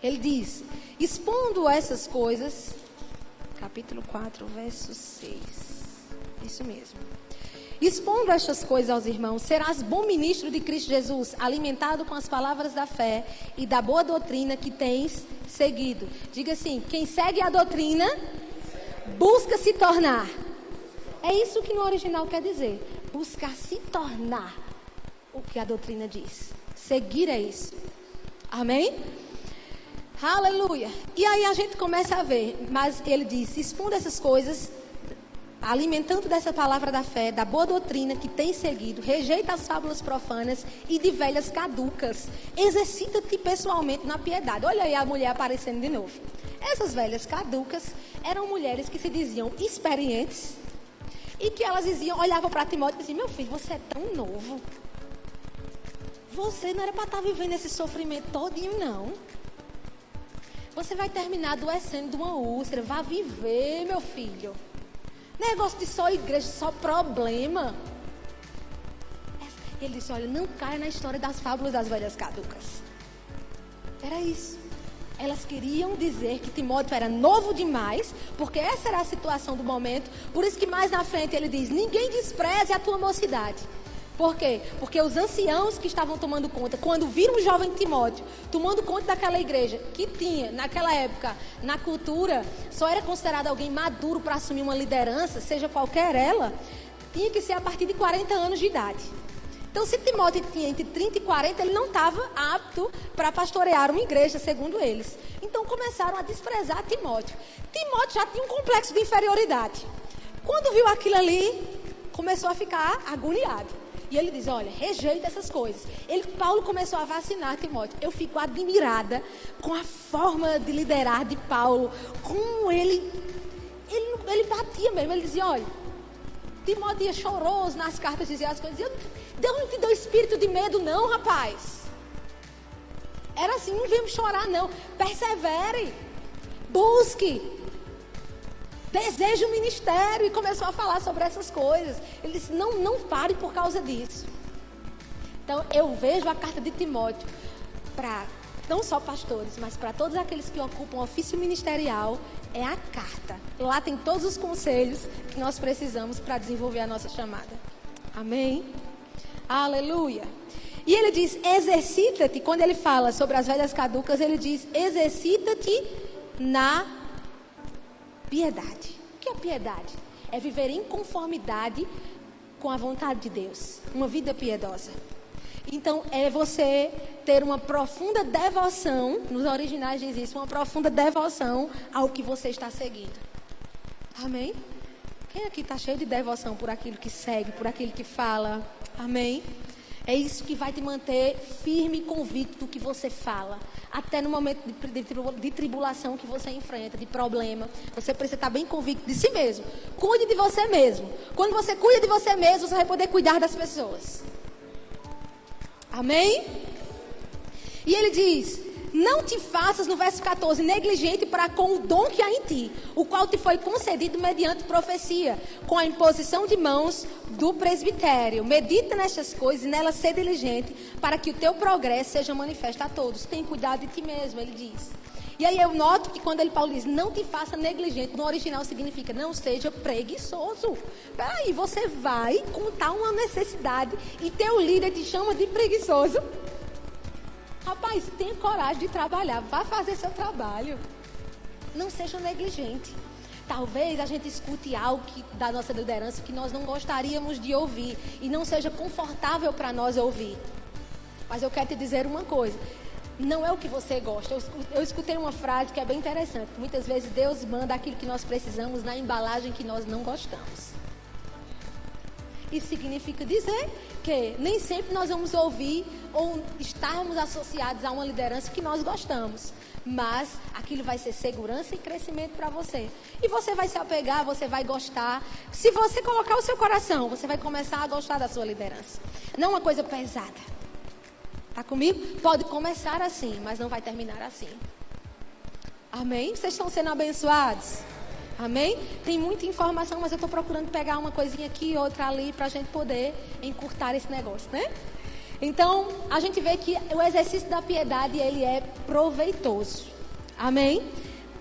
Speaker 1: ele diz, expondo essas coisas, capítulo 4, verso 6, isso mesmo. Expondo estas coisas aos irmãos, serás bom ministro de Cristo Jesus, alimentado com as palavras da fé e da boa doutrina que tens seguido. Diga assim, quem segue a doutrina, busca se tornar. É isso que no original quer dizer. Buscar se tornar o que a doutrina diz. Seguir é isso. Amém? Aleluia. E aí a gente começa a ver. Mas ele diz, expondo essas coisas, alimentando dessa palavra da fé, da boa doutrina que tem seguido, rejeita as fábulas profanas e de velhas caducas. Exercita-te pessoalmente na piedade. Olha aí a mulher aparecendo de novo. Essas velhas caducas eram mulheres que se diziam experientes e que elas diziam, olhavam para Timóteo e diziam, meu filho, você é tão novo. Você não era para estar vivendo esse sofrimento todinho, não. Você vai terminar adoecendo de uma úlcera. Vá viver, meu filho. Negócio de só igreja, só problema. Ele disse, olha, não caia na história das fábulas das velhas caducas. Era isso. Elas queriam dizer que Timóteo era novo demais, porque essa era a situação do momento. Por isso que mais na frente ele diz, ninguém despreze a tua mocidade. Por quê? Porque os anciãos que estavam tomando conta, quando viram o jovem Timóteo tomando conta daquela igreja, que tinha, naquela época, na cultura, só era considerado alguém maduro para assumir uma liderança, seja qualquer ela, tinha que ser a partir de 40 anos de idade. Então, se Timóteo tinha entre 30 e 40, ele não estava apto para pastorear uma igreja, segundo eles. Então, começaram a desprezar Timóteo. Timóteo já tinha um complexo de inferioridade. Quando viu aquilo ali, começou a ficar agoniado. E ele diz, olha, rejeita essas coisas. Paulo começou a vacinar Timóteo. Eu fico admirada com a forma de liderar de Paulo. Como ele batia mesmo. Ele dizia, olha, Timóteo ia choroso nas cartas, dizia as coisas. Deus não te deu espírito de medo não, rapaz. Era assim, não viemos chorar não. Persevere. Busque. Deseje o ministério. E começou a falar sobre essas coisas. Ele disse, não pare por causa disso. Então, eu vejo a carta de Timóteo para não só pastores, mas para todos aqueles que ocupam ofício ministerial, é a carta. Lá tem todos os conselhos que nós precisamos para desenvolver a nossa chamada. Amém? Aleluia. E ele diz, exercita-te, quando ele fala sobre as velhas caducas, ele diz, exercita-te na piedade. O que é piedade? É viver em conformidade com a vontade de Deus. Uma vida piedosa. Então, é você ter uma profunda devoção, nos originais diz isso, uma profunda devoção ao que você está seguindo. Amém? Quem aqui está cheio de devoção por aquilo que segue, por aquilo que fala? Amém? É isso que vai te manter firme e convicto do que você fala. até no momento de tribulação que você enfrenta, de problema. Você precisa estar bem convicto de si mesmo. Cuide de você mesmo. Quando você cuida de você mesmo, você vai poder cuidar das pessoas. Amém? E ele diz: não te faças, no verso 14, negligente para com o dom que há em ti, o qual te foi concedido mediante profecia, com a imposição de mãos do presbitério. Medita nestas coisas e nelas ser diligente, para que o teu progresso seja manifesto a todos. Tem cuidado de ti mesmo, ele diz. E aí eu noto que quando Paulo diz, não te faça negligente, no original significa, não seja preguiçoso. Peraí, você vai contar uma necessidade e teu líder te chama de preguiçoso? Rapaz, tenha coragem de trabalhar, vá fazer seu trabalho. Não seja negligente. Talvez a gente escute algo da nossa liderança que nós não gostaríamos de ouvir e não seja confortável para nós ouvir. Mas eu quero te dizer uma coisa. Não é o que você gosta. Eu escutei uma frase que é bem interessante. Muitas vezes Deus manda aquilo que nós precisamos na embalagem que nós não gostamos. Isso significa dizer que nem sempre nós vamos ouvir ou estarmos associados a uma liderança que nós gostamos. Mas aquilo vai ser segurança e crescimento para você. E você vai se apegar, você vai gostar. Se você colocar o seu coração, você vai começar a gostar da sua liderança. Não uma coisa pesada. Está comigo? Pode começar assim, mas não vai terminar assim. Amém? Vocês estão sendo abençoados? Amém? Tem muita informação, mas eu estou procurando pegar uma coisinha aqui e outra ali para a gente poder encurtar esse negócio, né? Então, a gente vê que o exercício da piedade, ele é proveitoso. Amém?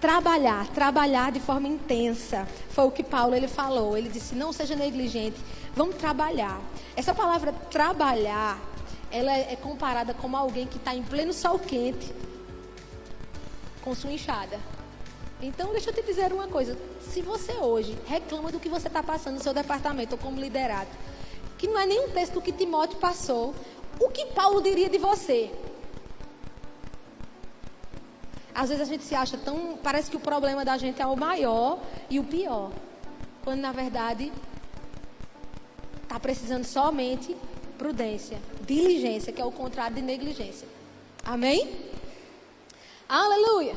Speaker 1: Trabalhar de forma intensa. Foi o que Paulo ele falou. Ele disse, não seja negligente, vamos trabalhar. Essa palavra trabalhar, ela é comparada como alguém que está em pleno sol quente com sua enxada. Então, deixa eu te dizer uma coisa. Se você hoje reclama do que você está passando no seu departamento ou como liderado, que não é nem um texto do que Timóteo passou, o que Paulo diria de você? Às vezes a gente se acha tão... Parece que o problema da gente é o maior e o pior. Quando, na verdade, está precisando somente prudência, diligência, que é o contrário de negligência. Amém? Aleluia!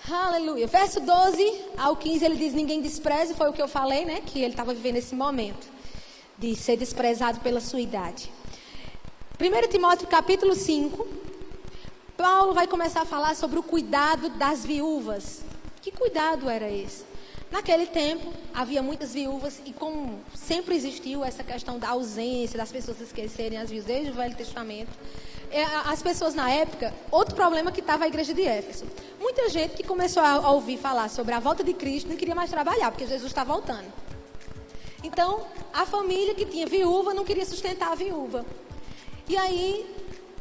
Speaker 1: Aleluia. Verso 12 ao 15, ele diz, ninguém despreze, foi o que eu falei, né? Que ele estava vivendo esse momento de ser desprezado pela sua idade. 1 Timóteo capítulo 5, Paulo vai começar a falar sobre o cuidado das viúvas. Que cuidado era esse? Naquele tempo, havia muitas viúvas e como sempre existiu essa questão da ausência, das pessoas esquecerem as viúvas desde o Velho Testamento, as pessoas na época, outro problema que estava a igreja de Éfeso. Muita gente que começou a ouvir falar sobre a volta de Cristo não queria mais trabalhar, porque Jesus está voltando. Então, a família que tinha viúva não queria sustentar a viúva. E aí,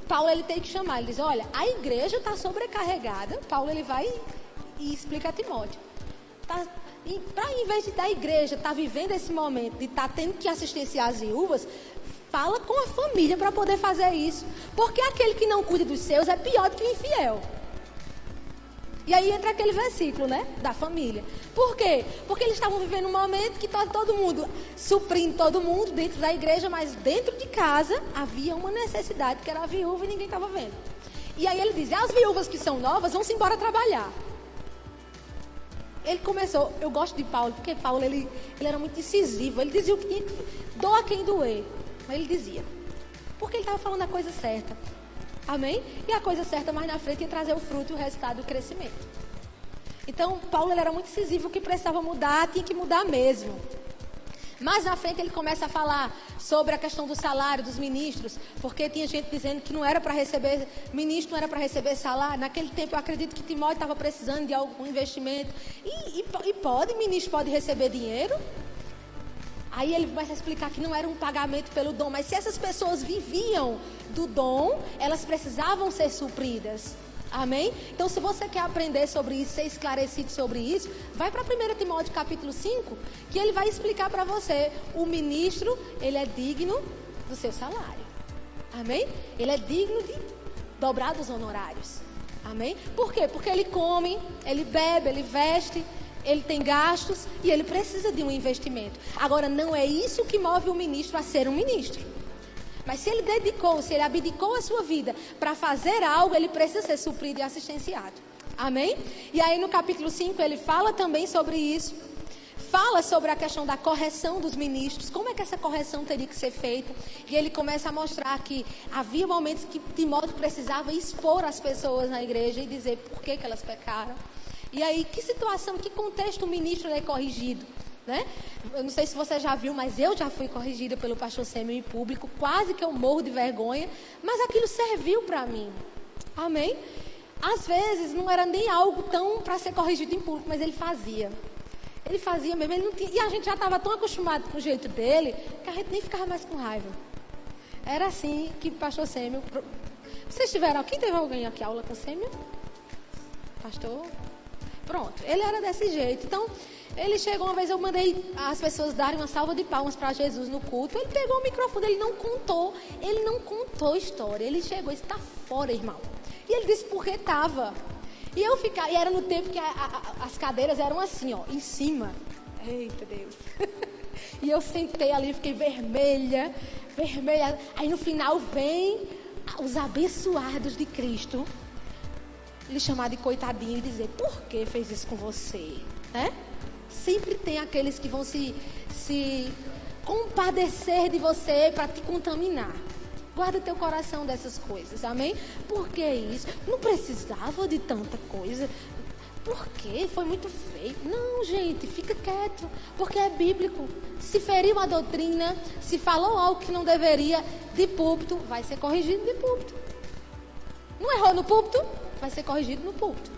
Speaker 1: Paulo ele tem que chamar, ele diz, olha, a igreja está sobrecarregada. Paulo ele vai e explica a Timóteo. Em vez da igreja estar vivendo esse momento de estar tendo que assistenciar as viúvas, fala com a família para poder fazer isso. Porque aquele que não cuida dos seus é pior do que o infiel. E aí entra aquele versículo, né? Da família. Por quê? Porque eles estavam vivendo um momento que estava todo mundo suprindo todo mundo dentro da igreja, mas dentro de casa havia uma necessidade que era a viúva e ninguém estava vendo. E aí ele diz, as viúvas que são novas vão se embora trabalhar. Ele começou, eu gosto de Paulo, porque Paulo ele era muito incisivo. Ele dizia o que tinha que doa quem doer. Mas ele dizia, porque ele estava falando a coisa certa. Amém? E a coisa certa mais na frente ia trazer o fruto e o resultado do crescimento. Então, Paulo ele era muito incisivo, o que precisava mudar, tinha que mudar mesmo. Mais na frente ele começa a falar sobre a questão do salário dos ministros, porque tinha gente dizendo que não era para receber, ministro não era para receber salário. Naquele tempo eu acredito que Timóteo estava precisando de algum investimento. Ministro pode receber dinheiro? Aí ele começa a explicar que não era um pagamento pelo dom, mas se essas pessoas viviam do dom, elas precisavam ser supridas. Amém? Então, se você quer aprender sobre isso, ser esclarecido sobre isso, vai para 1 Timóteo capítulo 5, que ele vai explicar para você. O ministro, ele é digno do seu salário. Amém? Ele é digno de dobrar dos honorários. Amém? Por quê? Porque ele come, ele bebe, ele veste, ele tem gastos e ele precisa de um investimento. Agora, não é isso que move o ministro a ser um ministro. Mas se ele abdicou a sua vida para fazer algo, ele precisa ser suprido e assistenciado. Amém? E aí no capítulo 5 ele fala também sobre isso. Fala sobre a questão da correção dos ministros, como é que essa correção teria que ser feita. E ele começa a mostrar que havia momentos que Timóteo precisava expor as pessoas na igreja e dizer por que elas pecaram. E aí, que situação, que contexto o ministro é corrigido, né? Eu não sei se você já viu, mas eu já fui corrigida pelo pastor Sêmio em público, quase que eu morro de vergonha, mas aquilo serviu para mim. Amém? Às vezes não era nem algo tão para ser corrigido em público, mas ele fazia. Ele fazia mesmo, ele não tinha, e a gente já estava tão acostumado com o jeito dele, que a gente nem ficava mais com raiva. Era assim que o pastor Sêmio... Vocês tiveram aqui? Teve alguém aqui aula com o Sêmio? Pastor? Pronto, ele era desse jeito. Então, ele chegou uma vez, eu mandei as pessoas darem uma salva de palmas para Jesus no culto. Ele pegou o microfone, ele não contou história. Ele chegou e disse, está fora, irmão. E ele disse, porque estava. E era no tempo que as cadeiras eram assim, ó, em cima. Eita Deus. E eu sentei ali, fiquei vermelha. Aí no final vem os abençoados de Cristo lhe chamar de coitadinho e dizer, por que fez isso com você? Né? Sempre tem aqueles que vão se compadecer de você para te contaminar. Guarda teu coração dessas coisas, amém? Por que isso? Não precisava de tanta coisa. Por quê? Foi muito feio. Não, gente, fica quieto, porque é bíblico. Se feriu a doutrina, se falou algo que não deveria de púlpito, vai ser corrigido de púlpito. Não errou no púlpito? Vai ser corrigido no púlpito.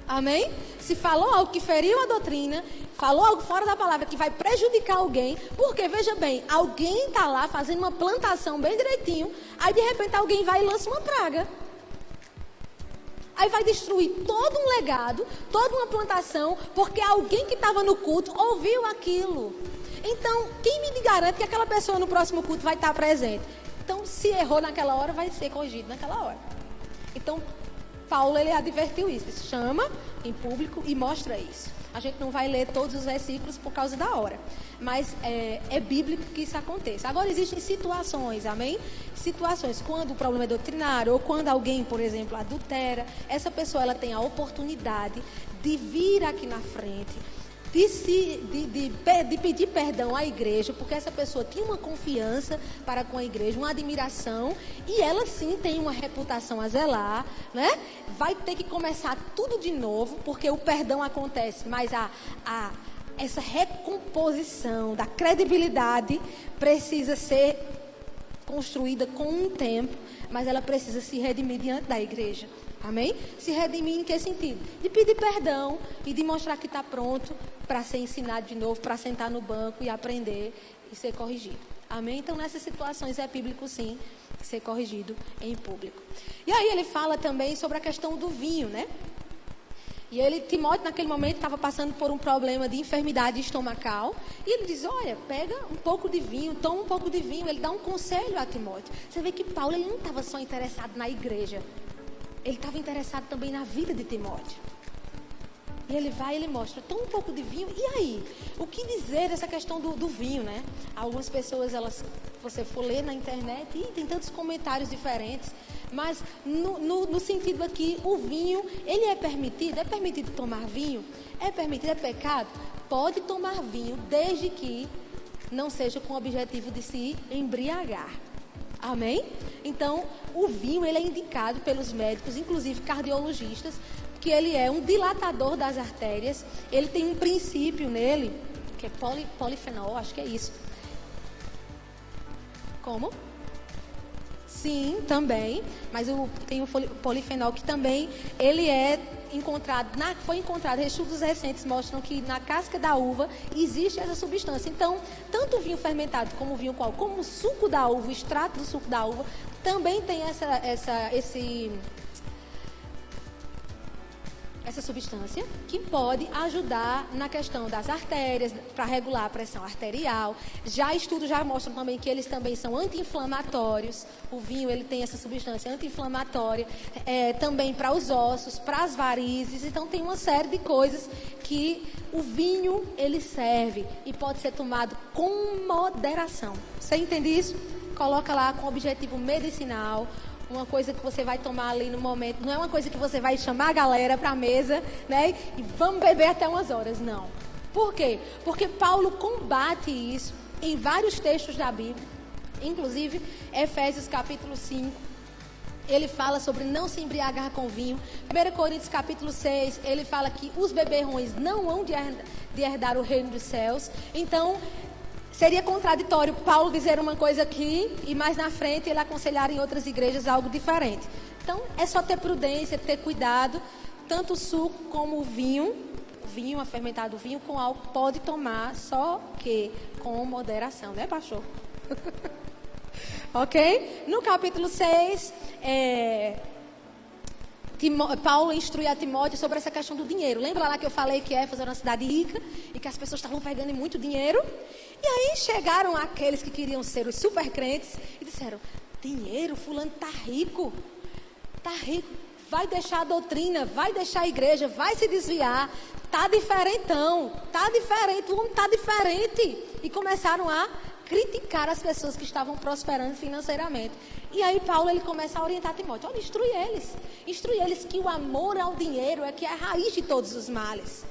Speaker 1: Amém? Se falou algo que feriu a doutrina, falou algo fora da palavra que vai prejudicar alguém, porque, veja bem, alguém está lá fazendo uma plantação bem direitinho, aí de repente alguém vai e lança uma praga. Aí vai destruir todo um legado, toda uma plantação, porque alguém que estava no culto ouviu aquilo. Então, quem me garante que aquela pessoa no próximo culto vai estar presente? Então, se errou naquela hora, vai ser corrigido naquela hora. Então, Paulo, ele advertiu isso. Ele chama em público e mostra isso. A gente não vai ler todos os versículos por causa da hora. Mas é bíblico que isso aconteça. Agora, existem situações, amém? Situações, quando o problema é doutrinário, ou quando alguém, por exemplo, adultera, essa pessoa ela tem a oportunidade de vir aqui na frente, de pedir perdão à igreja, porque essa pessoa tinha uma confiança para com a igreja, uma admiração, e ela sim tem uma reputação a zelar, né? Vai ter que começar tudo de novo, porque o perdão acontece, mas essa recomposição da credibilidade precisa ser construída com um tempo, mas ela precisa se redimir diante da igreja. Amém? Se redimir em que sentido? De pedir perdão e de mostrar que está pronto para ser ensinado de novo, para sentar no banco e aprender e ser corrigido. Amém? Então, nessas situações é bíblico, sim, ser corrigido em público. E aí ele fala também sobre a questão do vinho, né? E Timóteo, naquele momento, estava passando por um problema de enfermidade estomacal. E ele diz, olha, pega um pouco de vinho, toma um pouco de vinho. Ele dá um conselho a Timóteo. Você vê que Paulo ele não estava só interessado na igreja. Ele estava interessado também na vida de Timóteo. E ele vai e ele mostra, toma um pouco de vinho. E aí? O que dizer dessa questão do vinho, né? Algumas pessoas, você for ler na internet, e tem tantos comentários diferentes. Mas no sentido aqui, o vinho, ele é permitido? É permitido tomar vinho? É permitido? É pecado? Pode tomar vinho, desde que não seja com o objetivo de se embriagar. Amém? Então, o vinho, ele é indicado pelos médicos, inclusive cardiologistas, que ele é um dilatador das artérias. Ele tem um princípio nele, que é polifenol, acho que é isso. Como? Sim, também, mas tem o polifenol que também, ele é encontrado, foi encontrado, estudos recentes mostram que na casca da uva existe essa substância. Então, tanto o vinho fermentado como o vinho como o suco da uva, o extrato do suco da uva, também tem essa substância que pode ajudar na questão das artérias, para regular a pressão arterial. Estudos já mostram também que eles também são anti-inflamatórios. O vinho, ele tem essa substância anti-inflamatória, também para os ossos, para as varizes. Então, tem uma série de coisas que o vinho, ele serve e pode ser tomado com moderação. Você entende isso? coloca lá com objetivo medicinal, uma coisa que você vai tomar ali no momento. Não é uma coisa que você vai chamar a galera para a mesa, né? E vamos beber até umas horas. Não. Por quê? Porque Paulo combate isso em vários textos da Bíblia. Inclusive, Efésios capítulo 5. Ele fala sobre não se embriagar com vinho. 1 Coríntios capítulo 6, ele fala que os beberrões não hão de herdar o reino dos céus. Então, seria contraditório Paulo dizer uma coisa aqui e mais na frente ele aconselhar em outras igrejas algo diferente. Então, é só ter prudência, ter cuidado. Tanto o suco como o vinho, a fermentado vinho com álcool, pode tomar, só que com moderação, né, pastor? Ok? No capítulo 6, Paulo instrui a Timóteo sobre essa questão do dinheiro. Lembra lá que eu falei que Éfeso era uma cidade rica e que as pessoas estavam pegando muito dinheiro? E aí chegaram aqueles que queriam ser os super crentes e disseram: dinheiro, fulano tá rico, vai deixar a doutrina, vai deixar a igreja, vai se desviar, tá diferentão, tá diferente, o homem tá diferente. E começaram a criticar as pessoas que estavam prosperando financeiramente. E aí Paulo ele começa a orientar Timóteo: olha, instrui eles que o amor ao dinheiro é que é a raiz de todos os males,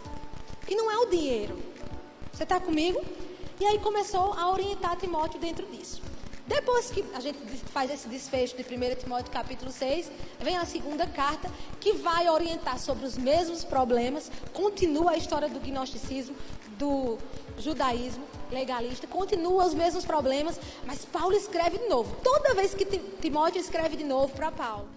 Speaker 1: que não é o dinheiro. Você está comigo? E aí começou a orientar Timóteo dentro disso. Depois que a gente faz esse desfecho de 1 Timóteo capítulo 6, vem a segunda carta, que vai orientar sobre os mesmos problemas. Continua a história do gnosticismo, do judaísmo legalista, continua os mesmos problemas, mas Paulo escreve de novo. Toda vez que Timóteo escreve de novo para Paulo.